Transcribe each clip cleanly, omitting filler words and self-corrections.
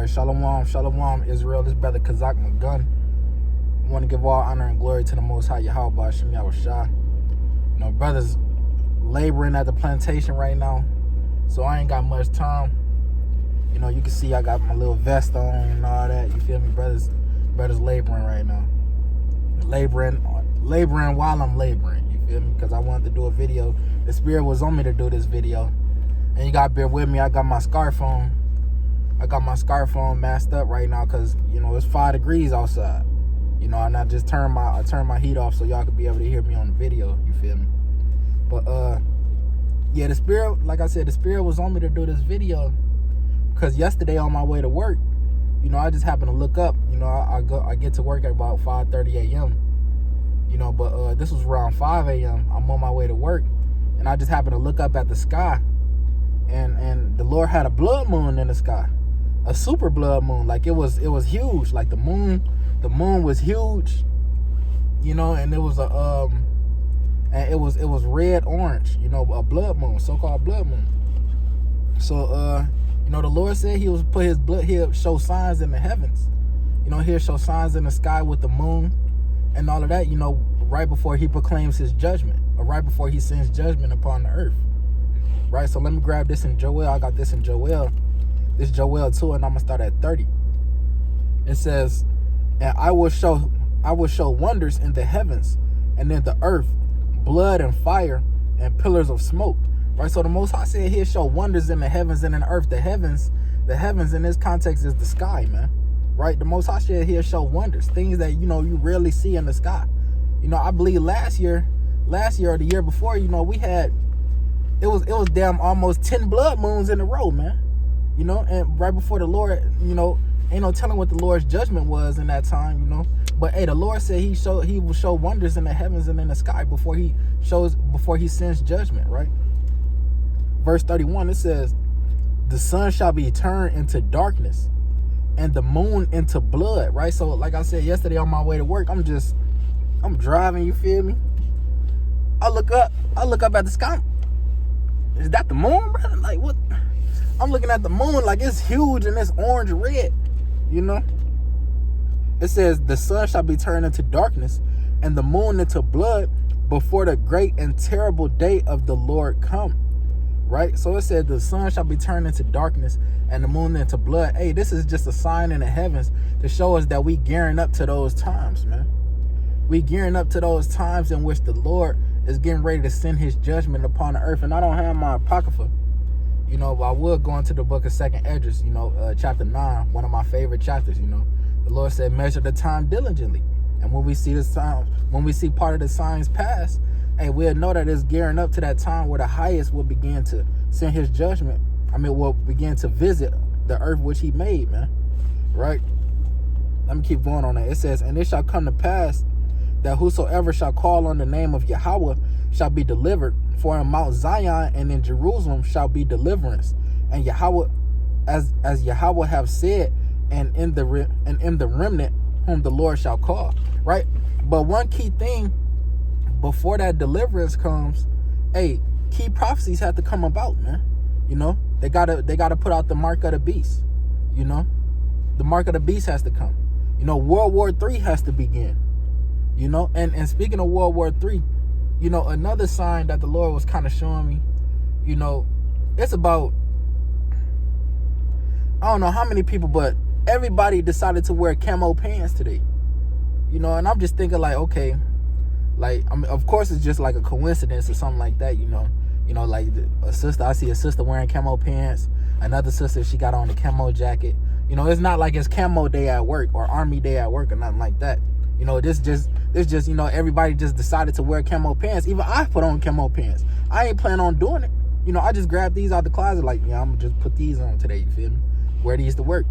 All right, shalom, Israel. This brother Kazak Magun. I want to give all honor and glory to the Most High Yahweh Hashem Yahushua. You know, brothers laboring at the plantation right now, so I ain't got much time. You know, you can see I got my little vest on and all that. You feel me, brothers laboring right now, laboring while I'm laboring. You feel me? Because I wanted to do a video. The Spirit was on me to do this video, and you gotta bear with me. I got my scarf on. Masked up right now because, you know, it's 5 degrees outside. You know, and I just turned my heat off so y'all could be able to hear me on the video. You feel me? But yeah, the Spirit, like I said, the Spirit was on me to do this video because yesterday on my way to work, you know, I just happened to look up. You know, I get to work at about 5:30 a.m. You know, but this was around 5 a.m. I'm on my way to work, and I just happened to look up at the sky, and the Lord had a blood moon in the sky. A super blood moon. Like it was huge. Like the moon was huge, you know, and it was it was red orange, you know, a blood moon, so-called blood moon. So you know, the Lord said he was put his blood, he'll show signs in the heavens, you know, he'll show signs in the sky with the moon and all of that, you know, right before he proclaims his judgment, or right before he sends judgment upon the earth. Right? So let me grab this in Joel. I got this in Joel. This is Joel 2, and I'm gonna start at 30. It says, and I will show wonders in the heavens and in the earth, blood and fire and pillars of smoke. Right? So the Most High said he'll show wonders in the heavens and in the earth. The heavens in this context is the sky, man. Right? The Most High said he'll show wonders, things that, you know, you rarely see in the sky. You know, I believe last year or the year before, you know, we had it was damn almost 10 blood moons in a row, man. You know, and right before the Lord, you know, ain't no telling what the Lord's judgment was in that time, you know. But hey, the Lord said he will show wonders in the heavens and in the sky before he sends judgment, right? Verse 31, it says, the sun shall be turned into darkness and the moon into blood, right? So like I said yesterday on my way to work, I'm driving, you feel me? I look up at the sky. Is that the moon, brother? Like what? I'm looking at the moon like it's huge and it's orange red, you know? It says the sun shall be turned into darkness and the moon into blood before the great and terrible day of the Lord come. Right? So it said the sun shall be turned into darkness and the moon into blood. Hey, this is just a sign in the heavens to show us that we gearing up to those times, man. We gearing up to those times in which the Lord is getting ready to send his judgment upon the earth. And I don't have my apocrypha, you know, but I will go into the book of 2nd Esdras, you know, chapter 9, one of my favorite chapters, you know. The Lord said, measure the time diligently. And when we see the signs, when we see part of the signs pass, hey, we'll know that it's gearing up to that time where the highest will begin to send his judgment. I mean, will begin to visit the earth which he made, man. Right? Let me keep going on that. It says, and it shall come to pass that whosoever shall call on the name of Yahweh shall be delivered. For in Mount Zion and in Jerusalem shall be deliverance, and Yahweh, as Yahweh have said, and in the remnant whom the Lord shall call. Right? But one key thing before that deliverance comes, hey, key prophecies have to come about, man. You know, they gotta put out the mark of the beast. You know, the mark of the beast has to come. You know, World War III has to begin. You know, and speaking of World War III, you know, another sign that the Lord was kind of showing me, you know, it's about, I don't know how many people, but everybody decided to wear camo pants today. You know, and I'm just thinking like, okay, like, I mean, of course it's just like a coincidence or something like that, you know. You know, like I see a sister wearing camo pants, another sister, she got on the camo jacket. You know, it's not like it's camo day at work or army day at work or nothing like that. You know, this just, you know, everybody just decided to wear camo pants. Even I put on camo pants. I ain't planning on doing it. You know, I just grabbed these out the closet like, yeah, I'm gonna just put these on today, you feel me? Wear these to work.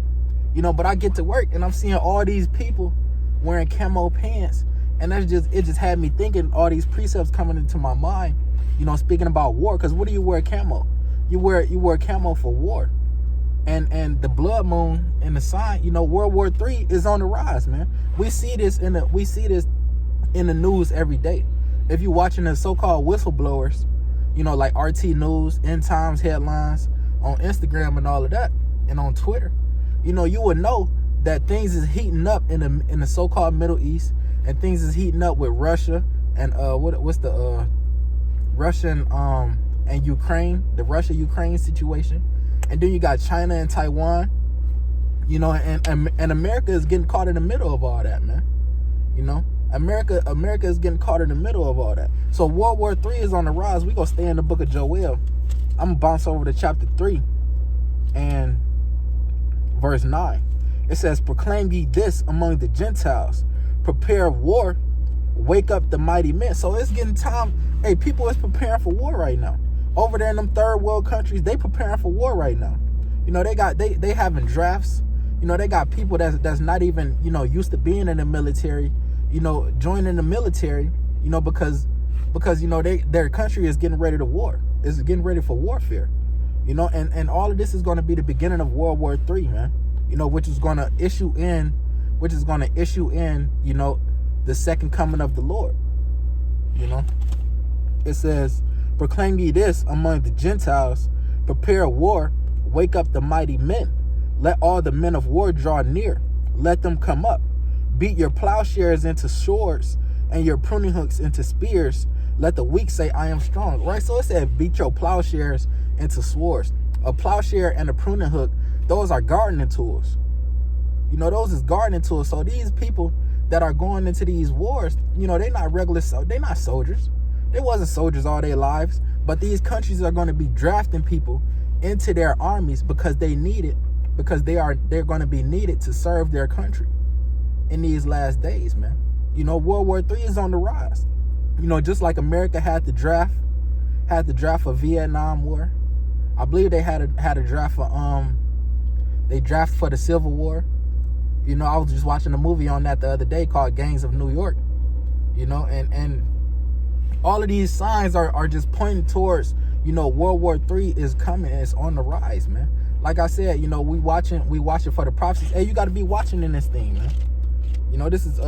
You know, but I get to work and I'm seeing all these people wearing camo pants. And it just had me thinking all these precepts coming into my mind, you know, speaking about war. Because what do you wear camo? You wear camo for war. And the blood moon and the sign, you know, World War III is on the rise, man. We see this in the news every day. If you're watching the so-called whistleblowers, you know, like RT News, End Times headlines on Instagram and all of that, and on Twitter, you know, you would know that things is heating up in the so-called Middle East, and things is heating up with Russia and what's the Russian and Ukraine, the Russia-Ukraine situation. And then you got China and Taiwan, you know, and America is getting caught in the middle of all that, man. You know, America is getting caught in the middle of all that. So World War III is on the rise. We gonna stay in the book of Joel. I'm gonna bounce over to chapter 3 and verse 9. It says, proclaim ye this among the Gentiles, prepare war, wake up the mighty men. So it's getting time. Hey, people is preparing for war right now. Over there in them third world countries, they preparing for war right now. You know, they having drafts. You know, they got people that's not even, you know, used to being in the military, you know, joining the military, you know, because you know, their country is getting ready to war. It's getting ready for warfare. You know, and all of this is going to be the beginning of World War III, man. You know, which is going to issue in, you know, the second coming of the Lord. You know, it says, proclaim ye this among the Gentiles, prepare war, wake up the mighty men. Let all the men of war draw near. Let them come up. Beat your plowshares into swords and your pruning hooks into spears. Let the weak say, I am strong. Right? So it said, beat your plowshares into swords. A plowshare and a pruning hook, those are gardening tools. You know, those is gardening tools. So these people that are going into these wars, you know, they're not they're not soldiers. They wasn't soldiers all their lives. But these countries are going to be drafting people into their armies because they need it, because they're going to be needed to serve their country in these last days, man. You know, World War III is on the rise. You know, just like America had the draft for Vietnam War. I believe they had a draft for they drafted for the Civil War. You know, I was just watching a movie on that the other day called Gangs of New York. You know, and all of these signs are just pointing towards, you know, World War III is coming and it's on the rise, man. Like I said, you know, we watching for the prophecies. Hey, you got to be watching in this thing, man. You know, this is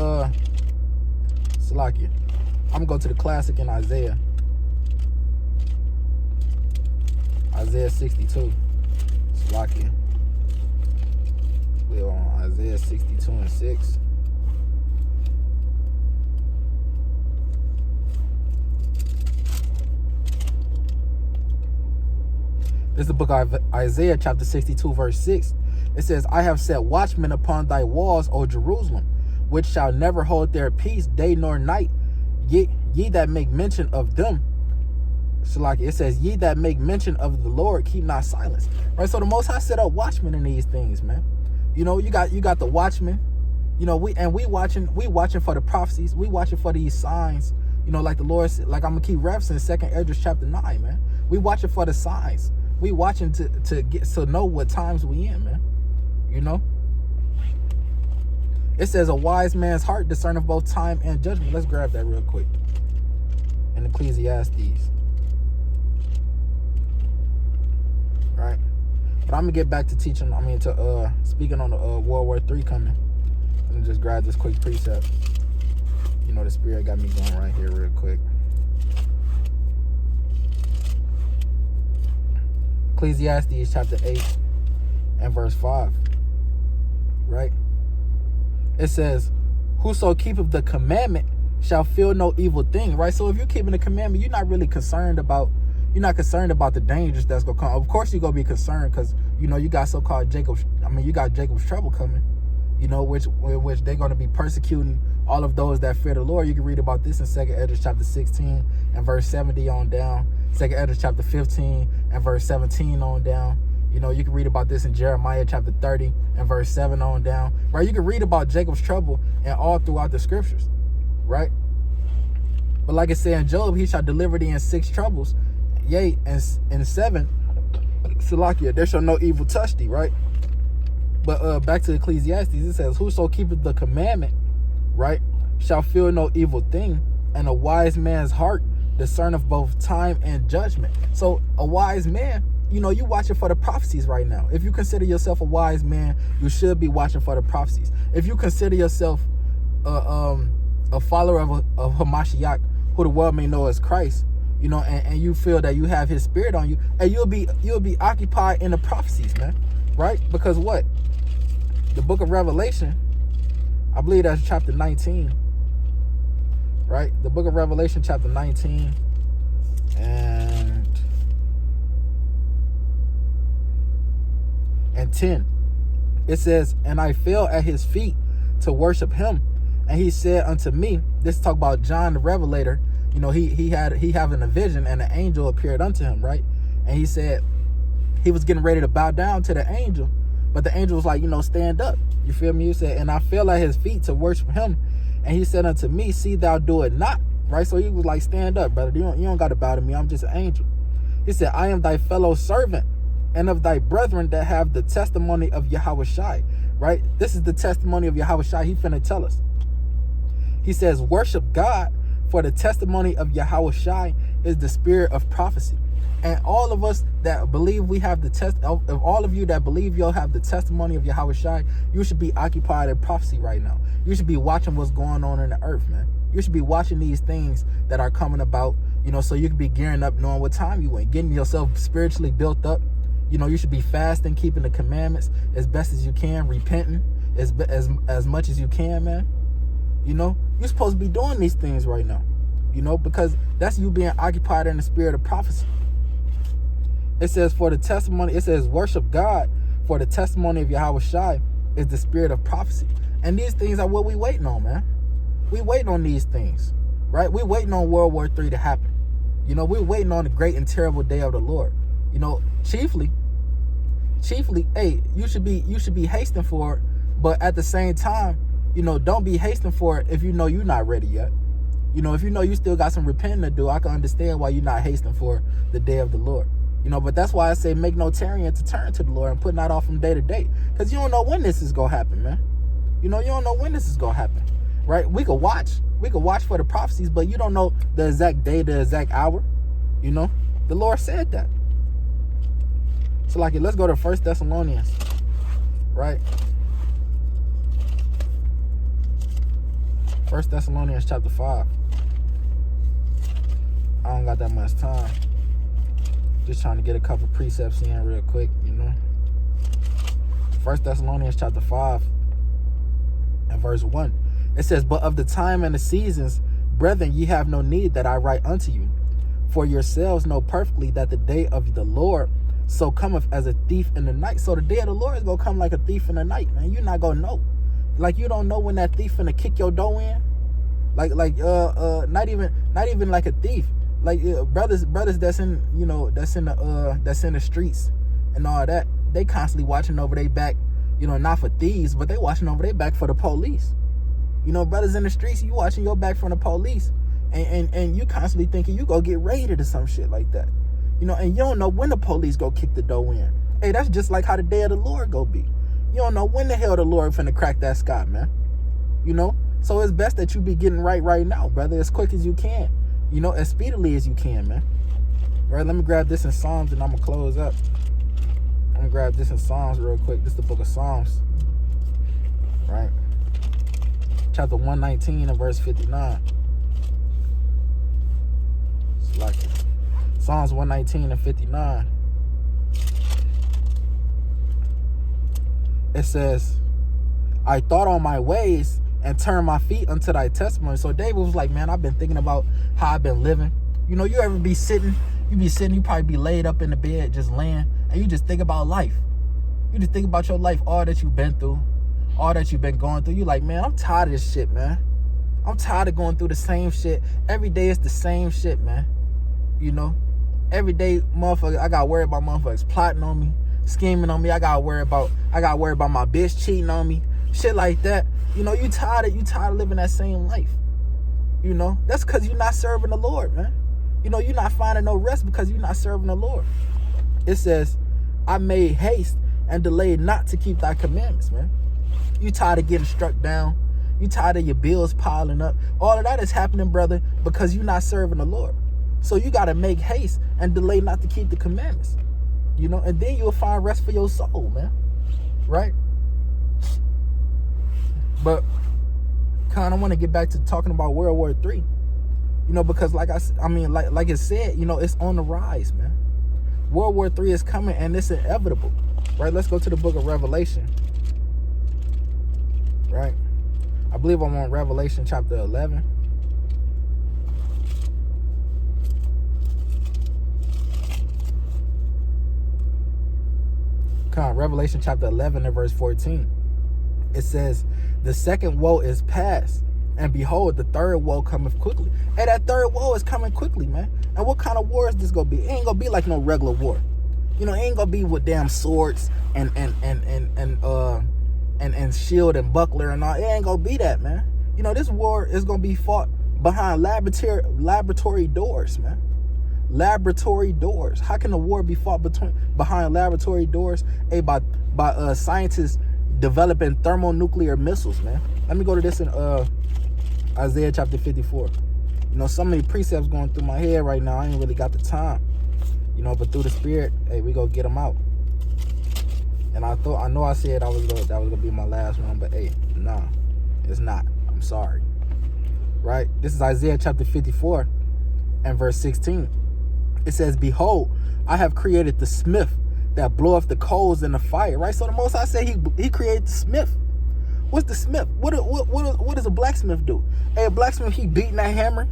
Salakia. I'm gonna go to the classic in Isaiah. Isaiah 62. Salakia. We're on Isaiah 62 and 6. This is the book of Isaiah, chapter 62, verse 6. It says, I have set watchmen upon thy walls, O Jerusalem, which shall never hold their peace day nor night. Ye that make mention of them. It says, ye that make mention of the Lord, keep not silence. Right? So the Most High set up watchmen in these things, man. You know, you got the watchmen. You know, we watching for the prophecies. We watching for these signs. You know, like the Lord said, like I'm gonna keep referencing 2nd Esdras chapter 9, man. We watching for the signs. We watching to get to know what times we in, man. You know? It says a wise man's heart discerneth both time and judgment. Let's grab that real quick. In Ecclesiastes. Right? But I'm gonna get back to teaching, to speaking on the World War III coming. Let me just grab this quick precept. You know, the Spirit got me going right here real quick. Ecclesiastes chapter 8 and verse 5. Right? It says, whoso keepeth the commandment shall feel no evil thing. Right? So if you're keeping the commandment, you're not really concerned about the dangers that's gonna come. Of course you're gonna be concerned because, you know, you got so-called Jacob's trouble coming, you know, which they're gonna be persecuting all of those that fear the Lord. You can read about this in 2nd Esdras chapter 16 and verse 70 on down. 2nd Esdras chapter 15 and verse 17 on down. You know, you can read about this in Jeremiah chapter 30 and verse 7 on down. Right? You can read about Jacob's trouble and all throughout the scriptures. Right? But like it said in Job, he shall deliver thee in 6 troubles. Yea, and in 7, Salakia, there shall no evil touch thee, right? But back to Ecclesiastes, it says, whoso keepeth the commandment, right, shall feel no evil thing, and a wise man's heart discerneth both time and judgment. So a wise man, you know, you watching for the prophecies right now. If you consider yourself a wise man, you should be watching for the prophecies. If you consider yourself a follower of Hamashiach, who the world may know as Christ, you know, and you feel that you have his spirit on you, and you'll be occupied in the prophecies, man. Right? Because what? the book of Revelation, I believe that's chapter 19, right? The book of Revelation, chapter 19, and 10. It says, and I fell at his feet to worship him. And he said unto me, this talk about John the Revelator. You know, he having a vision, and an angel appeared unto him, right? And he said he was getting ready to bow down to the angel, but the angel was like, you know, stand up. You feel me? He said, and I fell at his feet to worship him. And he said unto me, see thou do it not. Right? So he was like, stand up, brother. You don't got to bow to me. I'm just an angel. He said, I am thy fellow servant and of thy brethren that have the testimony of Yahushai. Right? This is the testimony of Yahushai. He finna tell us. He says, worship God, for the testimony of Yahushai is the spirit of prophecy. And all of us that believe we have the of all of you that believe you'll have the testimony of Yahushai, you should be occupied in prophecy right now. You should be watching what's going on in the earth, man. You should be watching these things that are coming about, you know, so you can be gearing up, knowing what time you in, getting yourself spiritually built up. You know, you should be fasting, keeping the commandments as best as you can, repenting as much as you can, man. You know, you're supposed to be doing these things right now, you know, because that's you being occupied in the spirit of prophecy. It says, for the testimony, it says, worship God, for the testimony of Yahushai is the spirit of prophecy. And these things are what we waiting on, man. We waiting on these things, right? We waiting on World War III to happen. You know, we're waiting on the great and terrible day of the Lord. You know, chiefly, hey, you should be hasting for it, but at the same time, you know, don't be hasting for it if you know you're not ready yet. You know, if you know you still got some repenting to do, I can understand why you're not hasting for the day of the Lord. You know, but that's why I say make no tarrying to turn to the Lord and put not off from day to day. Because you don't know when this is going to happen, man. You know, you don't know when this is going to happen, right? We could watch for the prophecies, but you don't know the exact day, the exact hour. You know, the Lord said that. So like, let's go to 1 Thessalonians, right? 1 Thessalonians chapter 5. I don't got that much time. Just trying to get a couple precepts in real quick, you know. 1 Thessalonians chapter 5 and verse 1. It says, but of the time and the seasons, brethren, ye have no need that I write unto you. For yourselves know perfectly that the day of the Lord so cometh as a thief in the night. So the day of the Lord is going to come like a thief in the night, man. You're not going to know. Like, you don't know when that thief finna kick your dough in. Not even like a thief. Like brothers that's in, you know, that's in the streets and all that, they constantly watching over their back, you know, not for thieves, but they watching over their back for the police. You know, brothers in the streets, you watching your back from the police, and you constantly thinking you go get raided or some shit like that. You know, and you don't know when the police go kick the dough in. Hey, that's just like how the day of the Lord go be. You don't know when the hell the Lord finna crack that sky, man. You know, so it's best that you be getting right now, brother, as quick as you can. You know, as speedily as you can, man. All right, let me grab this in Psalms and I'm going to close up. I'm going to grab this in Psalms real quick. This is the book of Psalms. Right. Chapter 119 and verse 59. It's like it. Psalms 119 and 59. It says, I thought on my ways and turn my feet unto thy testimony. So David was like, man, I've been thinking about how I've been living. You know, you ever be sitting, you probably be laid up in the bed, just laying, and you just think about life. You just think about your life, all that you've been through, all that you've been going through. You like, man, I'm tired of this shit, man. I'm tired of going through the same shit. Every day it's the same shit, man. You know, every day, motherfucker, I gotta worry about motherfuckers plotting on me, scheming on me. I gotta worry about my bitch cheating on me, shit like that. You know, you tired of living that same life. You know, that's because you're not serving the Lord, man. You know, you're not finding no rest because you're not serving the Lord. It says, I made haste and delayed not to keep thy commandments, man. You tired of getting struck down. You tired of your bills piling up. All of that is happening, brother, because you're not serving the Lord. So you got to make haste and delay not to keep the commandments. You know, and then you'll find rest for your soul, man. Right? But kind of want to get back to talking about World War III, you know, because like it said, you know, it's on the rise, man. World War III is coming and it's inevitable, right? Let's go to the book of Revelation, right? I believe I'm on Revelation chapter 11. Come on, Revelation chapter 11 and verse 14. It says, the second woe is past, and behold, the third woe cometh quickly. Hey, that third woe is coming quickly, man. And what kind of war is this gonna be? It ain't gonna be like no regular war. You know, it ain't gonna be with damn swords and shield and buckler and all. It ain't gonna be that, man. You know, this war is gonna be fought behind laboratory doors, man. Laboratory doors. How can a war be fought behind laboratory doors? Hey, by scientists developing thermonuclear missiles, man. Let me go to this in Isaiah chapter 54. You know, so many precepts going through my head right now. I ain't really got the time. You know, but through the Spirit, hey, we go get them out. And I know I said that was gonna be my last one, but hey, nah, it's not. I'm sorry. Right? This is Isaiah chapter 54 and verse 16. It says, behold, I have created the smith that bloweth the coals in the fire. Right? So the Most High say he created the smith. What's the smith? What does a blacksmith do? Hey, a blacksmith, he beating that hammer.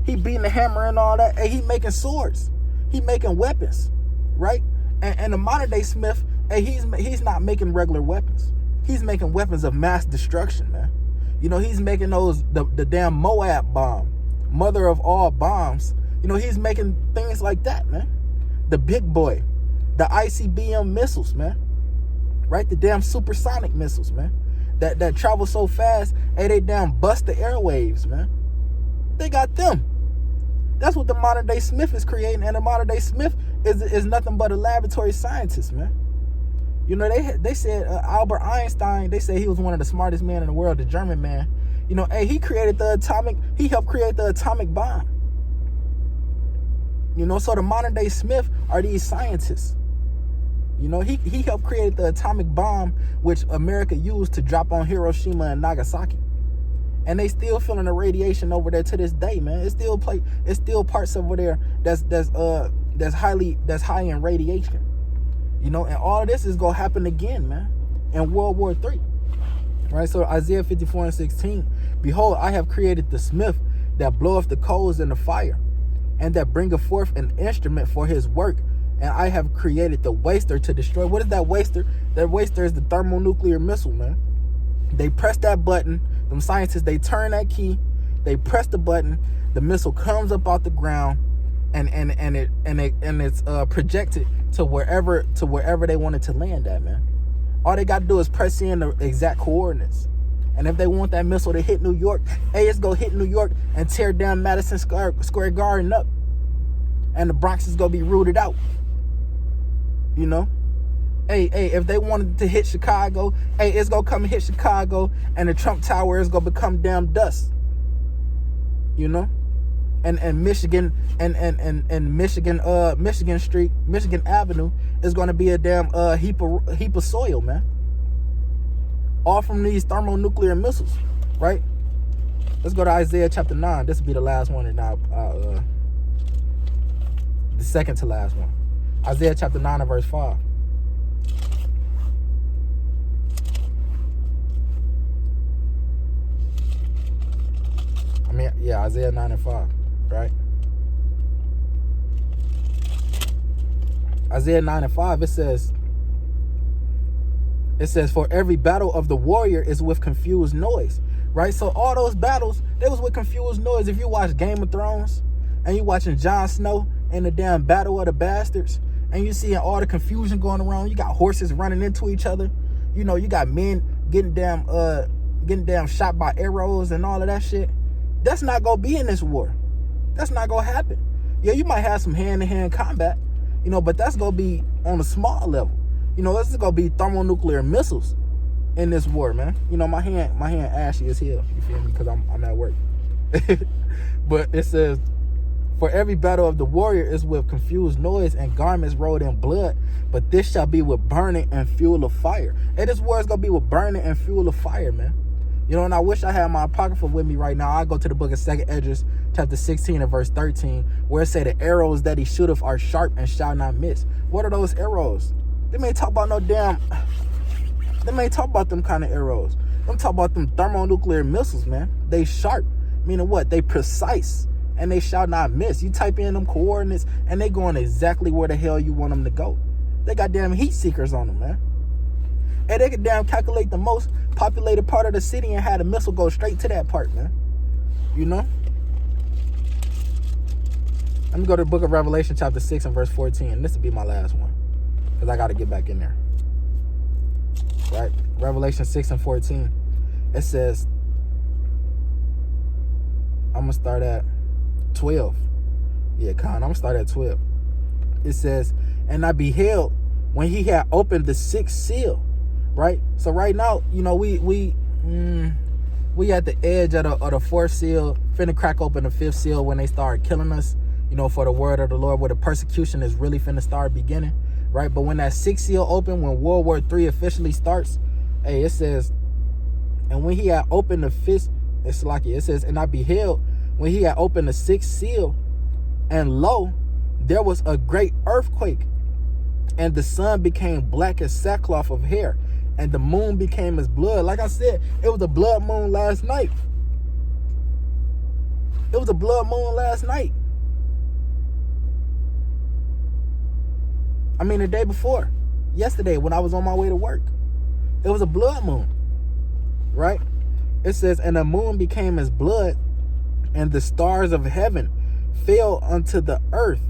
He beating the hammer and all that. Hey, he making swords. He making weapons. Right? And the modern day smith, hey, he's not making regular weapons. He's making weapons of mass destruction, man. You know, he's making the damn Moab bomb, mother of all bombs. You know, he's making things like that, man. The big boy, the ICBM missiles, man. Right? The damn supersonic missiles, man. That travel so fast, hey, they damn bust the airwaves, man. They got them. That's what the modern day smith is creating, and the modern day smith is nothing but a laboratory scientist, man. You know, they said Albert Einstein, they say he was one of the smartest men in the world, the German man. You know, hey, he helped create the atomic bomb. You know, so the modern day smith are these scientists. You know, he helped create the atomic bomb, which America used to drop on Hiroshima and Nagasaki. And they still feeling the radiation over there to this day, man. It's still parts over there that's high in radiation. You know, and all of this is gonna happen again, man, in World War III. Right? So Isaiah 54 and 16, behold, I have created the smith that bloweth the coals in the fire, and that bringeth forth an instrument for his work. And I have created the waster to destroy. What is that waster? That waster is the thermonuclear missile, man. They press that button. Them scientists, they turn that key. They press the button. The missile comes up out the ground, and it's projected to wherever they want it to land at, man. All they got to do is press in the exact coordinates. And if they want that missile to hit New York, hey, it's go hit New York and tear down Madison Square Garden up, and the Bronx is gonna be rooted out. You know, hey, if they wanted to hit Chicago, hey, it's gonna come and hit Chicago, and the Trump Tower is gonna become damn dust. You know, and Michigan and Michigan Street, Michigan Avenue is gonna be a damn heap of soil, man. All from these thermonuclear missiles, right? Let's go to Isaiah chapter 9. This will be the last one, and the second to last one. Isaiah chapter 9 and verse 5. Isaiah 9 and 5, right? Isaiah 9 and 5, it says, for every battle of the warrior is with confused noise, right? So all those battles, they was with confused noise. If you watch Game of Thrones and you watching Jon Snow and the damn Battle of the Bastards, and you see all the confusion going around, you got horses running into each other. You know, you got men getting damn shot by arrows and all of that shit. That's not gonna be in this war. That's not gonna happen. Yeah, you might have some hand-to-hand combat, you know, but that's gonna be on a small level. You know, this is gonna be thermonuclear missiles in this war, man. You know, my hand ashy as hell. You feel me? Because I'm at work. But it says, for every battle of the warrior is with confused noise and garments rolled in blood, but this shall be with burning and fuel of fire. And this war is gonna be with burning and fuel of fire, man. You know, and I wish I had my apocrypha with me right now. I go to the book of 2 Esdras, chapter 16 and verse 13, where it say the arrows that he shooteth are sharp and shall not miss. What are those arrows? They may talk about no damn Them ain't talk about them kind of arrows. Them talk about them thermonuclear missiles, man. They sharp, meaning what? They precise, and they shall not miss. You type in them coordinates, and they going exactly where the hell you want them to go. They got damn heat seekers on them, man. And they can damn calculate the most populated part of the city and have the missile go straight to that part, man. You know? Let me go to the book of Revelation, chapter 6 and verse 14. This will be my last one, because I got to get back in there. Right? Revelation 6 and 14. It says, I'm going to start at 12. Yeah, Con, I'm going to start at 12. It says, and I beheld when he had opened the sixth seal. Right? So right now, you know, we at the edge of the fourth seal, finna crack open the fifth seal when they start killing us, you know, for the word of the Lord, where the persecution is really finna start beginning. Right? But when that sixth seal open, when World War III officially starts, hey, it says, and when he had opened the fifth, it's like it says, and I beheld when he had opened the sixth seal, and lo, there was a great earthquake, and the sun became black as sackcloth of hair, and the moon became as blood. Like I said, it was a blood moon last night. It was a blood moon last night. I mean, the day before, yesterday, when I was on my way to work, it was a blood moon, right? It says, and the moon became as blood, and the stars of heaven fell unto the earth,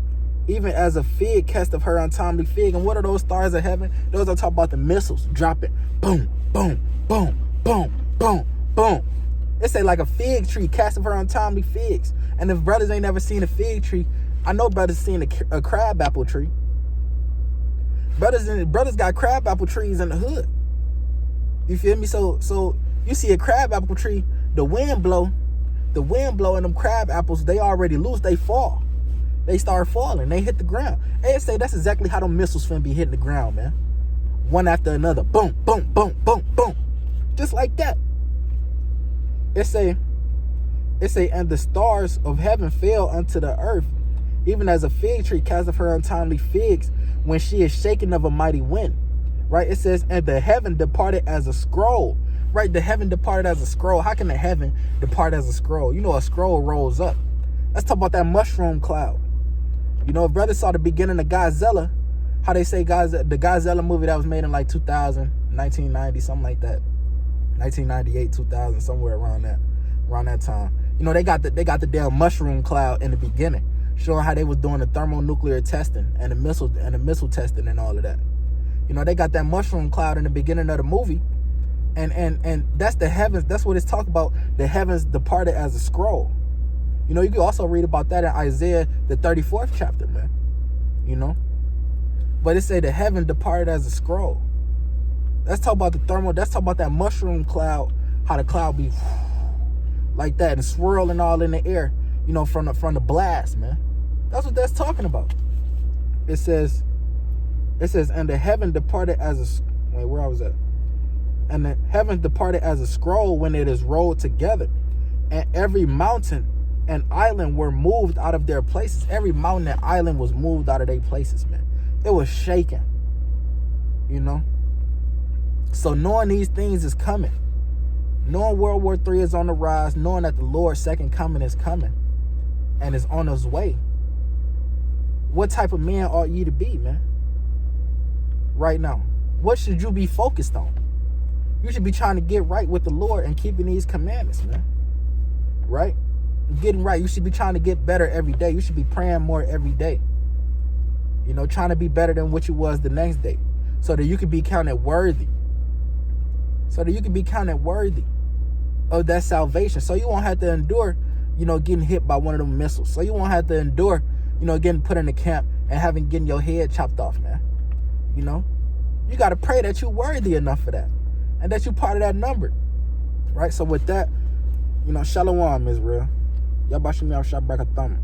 even as a fig casteth her untimely fig. And what are those stars of heaven? Those are talking about the missiles dropping. Boom, boom, boom, boom, boom, boom. It say like a fig tree casting her untimely figs. And if brothers ain't never seen a fig tree, I know brothers seen a crab apple tree. Brothers got crab apple trees in the hood. You feel me? So you see a crab apple tree, the wind blow and them crab apples, they already loose, they fall. They start falling, they hit the ground. And say that's exactly how them missiles finna be hitting the ground, man. One after another. Boom, boom, boom, boom, boom. Just like that. It say, and the stars of heaven fell unto the earth, even as a fig tree casteth her untimely figs when she is shaken of a mighty wind. Right? It says, and the heaven departed as a scroll. Right? The heaven departed as a scroll. How can the heaven depart as a scroll? You know, a scroll rolls up. Let's talk about that mushroom cloud. You know, if brothers saw the beginning of Godzilla, how they say the Godzilla movie that was made in like 2000, 1990, something like that. 1998, 2000, somewhere around that time. You know, they got the damn mushroom cloud in the beginning, showing how they was doing the thermonuclear testing and the missile testing and all of that. You know, they got that mushroom cloud in the beginning of the movie. And that's the heavens. That's what it's talking about. The heavens departed as a scroll. You know, you can also read about that in Isaiah, the 34th chapter, man. You know? But it say the heaven departed as a scroll. Let's talk about let's talk about that mushroom cloud, how the cloud be like that and swirling all in the air, you know, from the blast, man. That's what that's talking about. It says, and the heaven departed as a, wait, where I was at? And the heaven departed as a scroll when it is rolled together, and every mountain and island were moved out of their places. Every mountain and island was moved out of their places, man. It was shaking, you know. So knowing these things is coming, knowing World War III is on the rise, knowing that the Lord's second coming is coming and is on his way, what type of man ought ye to be, man? Right now, what should you be focused on? You should be trying to get right with the Lord and keeping these commandments, man. Right? Getting right. You should be trying to get better every day. You should be praying more every day. You know, trying to be better than what you was the next day, so that you can be counted worthy. So that you can be counted worthy of that salvation. So you won't have to endure, you know, getting hit by one of them missiles. So you won't have to endure, you know, getting put in the camp and getting your head chopped off, man. You know, you got to pray that you're worthy enough for that, and that you're part of that number. Right? So with that, you know, Shalom, Israel. Yabashim Yahshua Barakah Thumb.